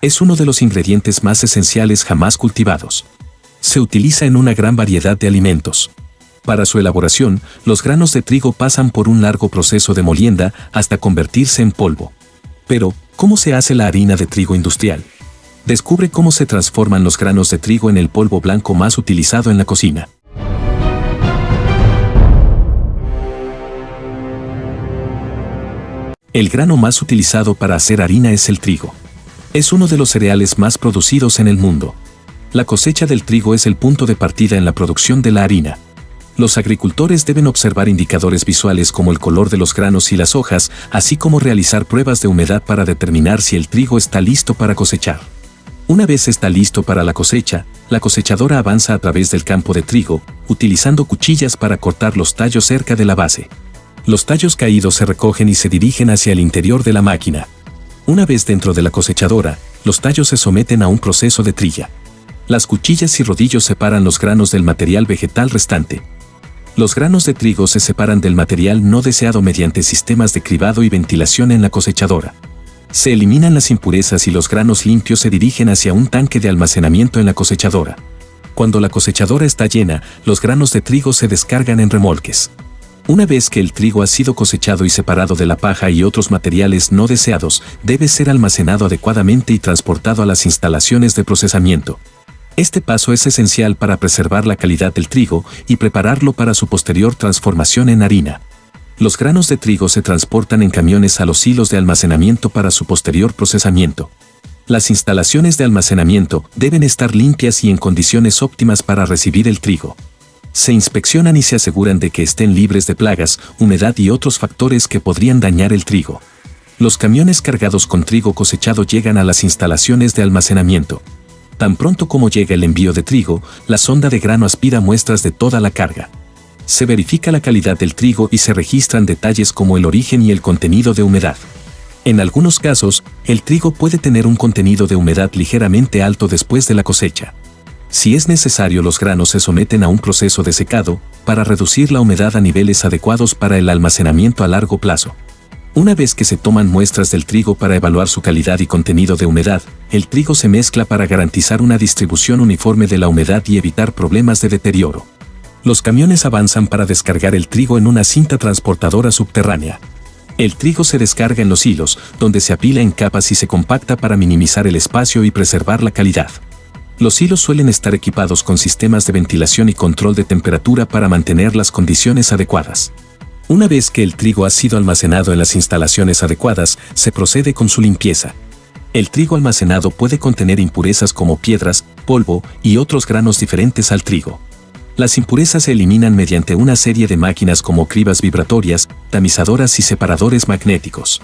Es uno de los ingredientes más esenciales jamás cultivados. Se utiliza en una gran variedad de alimentos. Para su elaboración, los granos de trigo pasan por un largo proceso de molienda hasta convertirse en polvo. Pero, ¿cómo se hace la harina de trigo industrial? Descubre cómo se transforman los granos de trigo en el polvo blanco más utilizado en la cocina. El grano más utilizado para hacer harina es el trigo. Es uno de los cereales más producidos en el mundo. La cosecha del trigo es el punto de partida en la producción de la harina. Los agricultores deben observar indicadores visuales como el color de los granos y las hojas, así como realizar pruebas de humedad para determinar si el trigo está listo para cosechar. Una vez está listo para la cosecha, la cosechadora avanza a través del campo de trigo, utilizando cuchillas para cortar los tallos cerca de la base. Los tallos caídos se recogen y se dirigen hacia el interior de la máquina. Una vez dentro de la cosechadora, los tallos se someten a un proceso de trilla. Las cuchillas y rodillos separan los granos del material vegetal restante. Los granos de trigo se separan del material no deseado mediante sistemas de cribado y ventilación en la cosechadora. Se eliminan las impurezas y los granos limpios se dirigen hacia un tanque de almacenamiento en la cosechadora. Cuando la cosechadora está llena, los granos de trigo se descargan en remolques. Una vez que el trigo ha sido cosechado y separado de la paja y otros materiales no deseados, debe ser almacenado adecuadamente y transportado a las instalaciones de procesamiento. Este paso es esencial para preservar la calidad del trigo y prepararlo para su posterior transformación en harina. Los granos de trigo se transportan en camiones a los hilos de almacenamiento para su posterior procesamiento. Las instalaciones de almacenamiento deben estar limpias y en condiciones óptimas para recibir el trigo. Se inspeccionan y se aseguran de que estén libres de plagas, humedad y otros factores que podrían dañar el trigo. Los camiones cargados con trigo cosechado llegan a las instalaciones de almacenamiento. Tan pronto como llega el envío de trigo, la sonda de grano aspira muestras de toda la carga. Se verifica la calidad del trigo y se registran detalles como el origen y el contenido de humedad. En algunos casos, el trigo puede tener un contenido de humedad ligeramente alto después de la cosecha. Si es necesario, los granos se someten a un proceso de secado para reducir la humedad a niveles adecuados para el almacenamiento a largo plazo. Una vez que se toman muestras del trigo para evaluar su calidad y contenido de humedad, el trigo se mezcla para garantizar una distribución uniforme de la humedad y evitar problemas de deterioro. Los camiones avanzan para descargar el trigo en una cinta transportadora subterránea. El trigo se descarga en los hilos, donde se apila en capas y se compacta para minimizar el espacio y preservar la calidad. Los hilos suelen estar equipados con sistemas de ventilación y control de temperatura para mantener las condiciones adecuadas. Una vez que el trigo ha sido almacenado en las instalaciones adecuadas, se procede con su limpieza. El trigo almacenado puede contener impurezas como piedras, polvo y otros granos diferentes al trigo. Las impurezas se eliminan mediante una serie de máquinas como cribas vibratorias, tamizadoras y separadores magnéticos.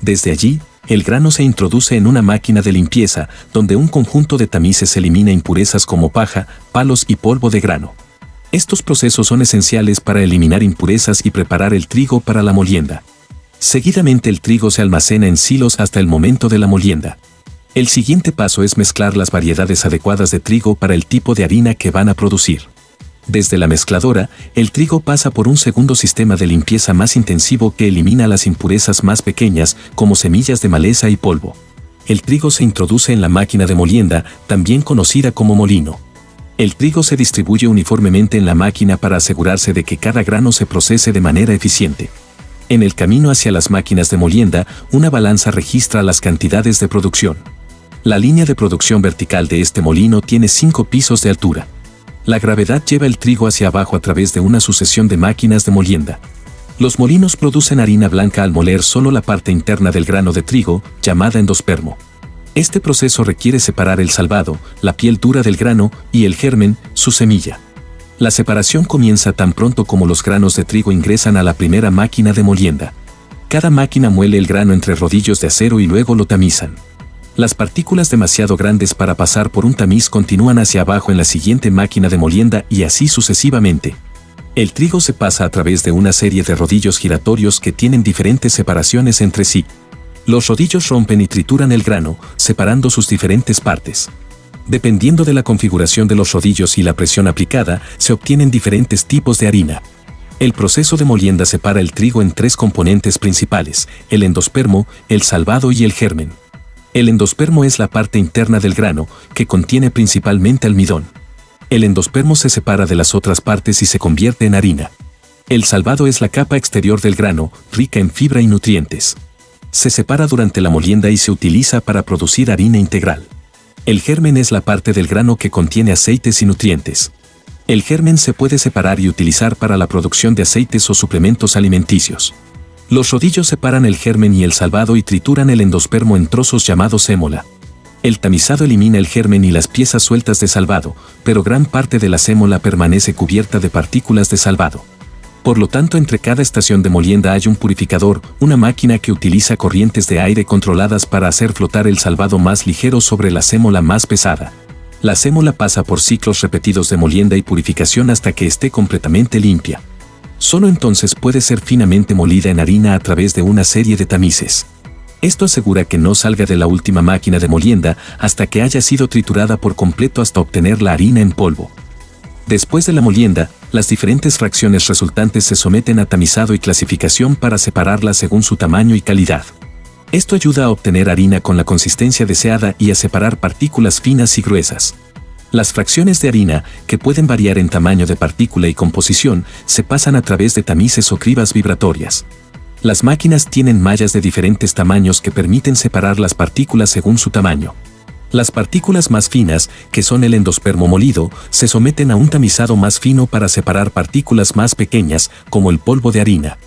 Desde allí, el grano se introduce en una máquina de limpieza, donde un conjunto de tamices elimina impurezas como paja, palos y polvo de grano. Estos procesos son esenciales para eliminar impurezas y preparar el trigo para la molienda. Seguidamente el trigo se almacena en silos hasta el momento de la molienda. El siguiente paso es mezclar las variedades adecuadas de trigo para el tipo de harina que van a producir. Desde la mezcladora, el trigo pasa por un segundo sistema de limpieza más intensivo que elimina las impurezas más pequeñas, como semillas de maleza y polvo. El trigo se introduce en la máquina de molienda, también conocida como molino. El trigo se distribuye uniformemente en la máquina para asegurarse de que cada grano se procese de manera eficiente. En el camino hacia las máquinas de molienda, una balanza registra las cantidades de producción. La línea de producción vertical de este molino tiene 5 pisos de altura. La gravedad lleva el trigo hacia abajo a través de una sucesión de máquinas de molienda. Los molinos producen harina blanca al moler solo la parte interna del grano de trigo, llamada endospermo. Este proceso requiere separar el salvado, la piel dura del grano, y el germen, su semilla. La separación comienza tan pronto como los granos de trigo ingresan a la primera máquina de molienda. Cada máquina muele el grano entre rodillos de acero y luego lo tamizan. Las partículas demasiado grandes para pasar por un tamiz continúan hacia abajo en la siguiente máquina de molienda y así sucesivamente. El trigo se pasa a través de una serie de rodillos giratorios que tienen diferentes separaciones entre sí. Los rodillos rompen y trituran el grano, separando sus diferentes partes. Dependiendo de la configuración de los rodillos y la presión aplicada, se obtienen diferentes tipos de harina. El proceso de molienda separa el trigo en 3 componentes principales: el endospermo, el salvado y el germen. El endospermo es la parte interna del grano, que contiene principalmente almidón. El endospermo se separa de las otras partes y se convierte en harina. El salvado es la capa exterior del grano, rica en fibra y nutrientes. Se separa durante la molienda y se utiliza para producir harina integral. El germen es la parte del grano que contiene aceites y nutrientes. El germen se puede separar y utilizar para la producción de aceites o suplementos alimenticios. Los rodillos separan el germen y el salvado y trituran el endospermo en trozos llamados sémola. El tamizado elimina el germen y las piezas sueltas de salvado, pero gran parte de la sémola permanece cubierta de partículas de salvado. Por lo tanto, entre cada estación de molienda hay un purificador, una máquina que utiliza corrientes de aire controladas para hacer flotar el salvado más ligero sobre la sémola más pesada. La sémola pasa por ciclos repetidos de molienda y purificación hasta que esté completamente limpia. Solo entonces puede ser finamente molida en harina a través de una serie de tamices. Esto asegura que no salga de la última máquina de molienda hasta que haya sido triturada por completo hasta obtener la harina en polvo. Después de la molienda, las diferentes fracciones resultantes se someten a tamizado y clasificación para separarlas según su tamaño y calidad. Esto ayuda a obtener harina con la consistencia deseada y a separar partículas finas y gruesas. Las fracciones de harina, que pueden variar en tamaño de partícula y composición, se pasan a través de tamices o cribas vibratorias. Las máquinas tienen mallas de diferentes tamaños que permiten separar las partículas según su tamaño. Las partículas más finas, que son el endospermo molido, se someten a un tamizado más fino para separar partículas más pequeñas, como el polvo de harina.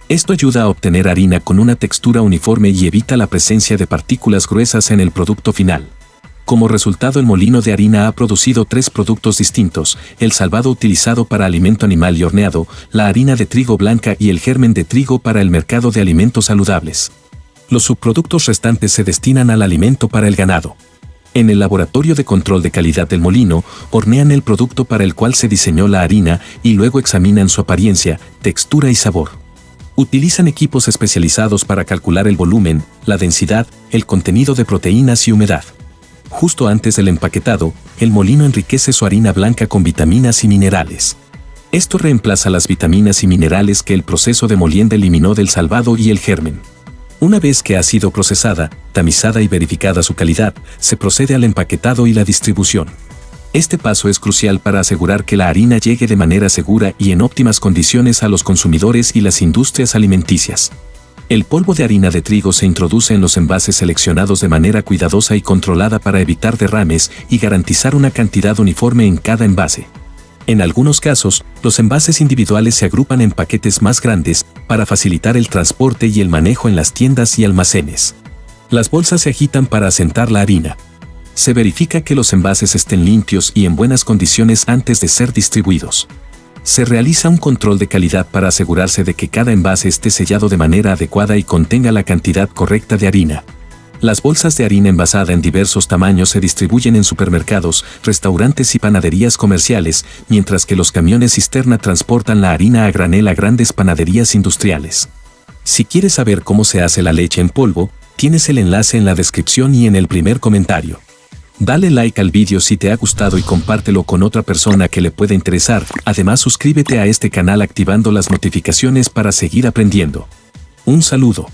Esto ayuda a obtener harina con una textura uniforme y evita la presencia de partículas gruesas en el producto final. Como resultado, el molino de harina ha producido 3 productos distintos: el salvado utilizado para alimento animal y horneado, la harina de trigo blanca y el germen de trigo para el mercado de alimentos saludables. Los subproductos restantes se destinan al alimento para el ganado. En el laboratorio de control de calidad del molino, hornean el producto para el cual se diseñó la harina y luego examinan su apariencia, textura y sabor. Utilizan equipos especializados para calcular el volumen, la densidad, el contenido de proteínas y humedad. Justo antes del empaquetado, el molino enriquece su harina blanca con vitaminas y minerales. Esto reemplaza las vitaminas y minerales que el proceso de molienda eliminó del salvado y el germen. Una vez que ha sido procesada, tamizada y verificada su calidad, se procede al empaquetado y la distribución. Este paso es crucial para asegurar que la harina llegue de manera segura y en óptimas condiciones a los consumidores y las industrias alimenticias. El polvo de harina de trigo se introduce en los envases seleccionados de manera cuidadosa y controlada para evitar derrames y garantizar una cantidad uniforme en cada envase. En algunos casos, los envases individuales se agrupan en paquetes más grandes para facilitar el transporte y el manejo en las tiendas y almacenes. Las bolsas se agitan para asentar la harina. Se verifica que los envases estén limpios y en buenas condiciones antes de ser distribuidos. Se realiza un control de calidad para asegurarse de que cada envase esté sellado de manera adecuada y contenga la cantidad correcta de harina. Las bolsas de harina envasada en diversos tamaños se distribuyen en supermercados, restaurantes y panaderías comerciales, mientras que los camiones cisterna transportan la harina a granel a grandes panaderías industriales. Si quieres saber cómo se hace la leche en polvo, tienes el enlace en la descripción y en el primer comentario. Dale like al vídeo si te ha gustado y compártelo con otra persona que le pueda interesar. Además, suscríbete a este canal activando las notificaciones para seguir aprendiendo. Un saludo.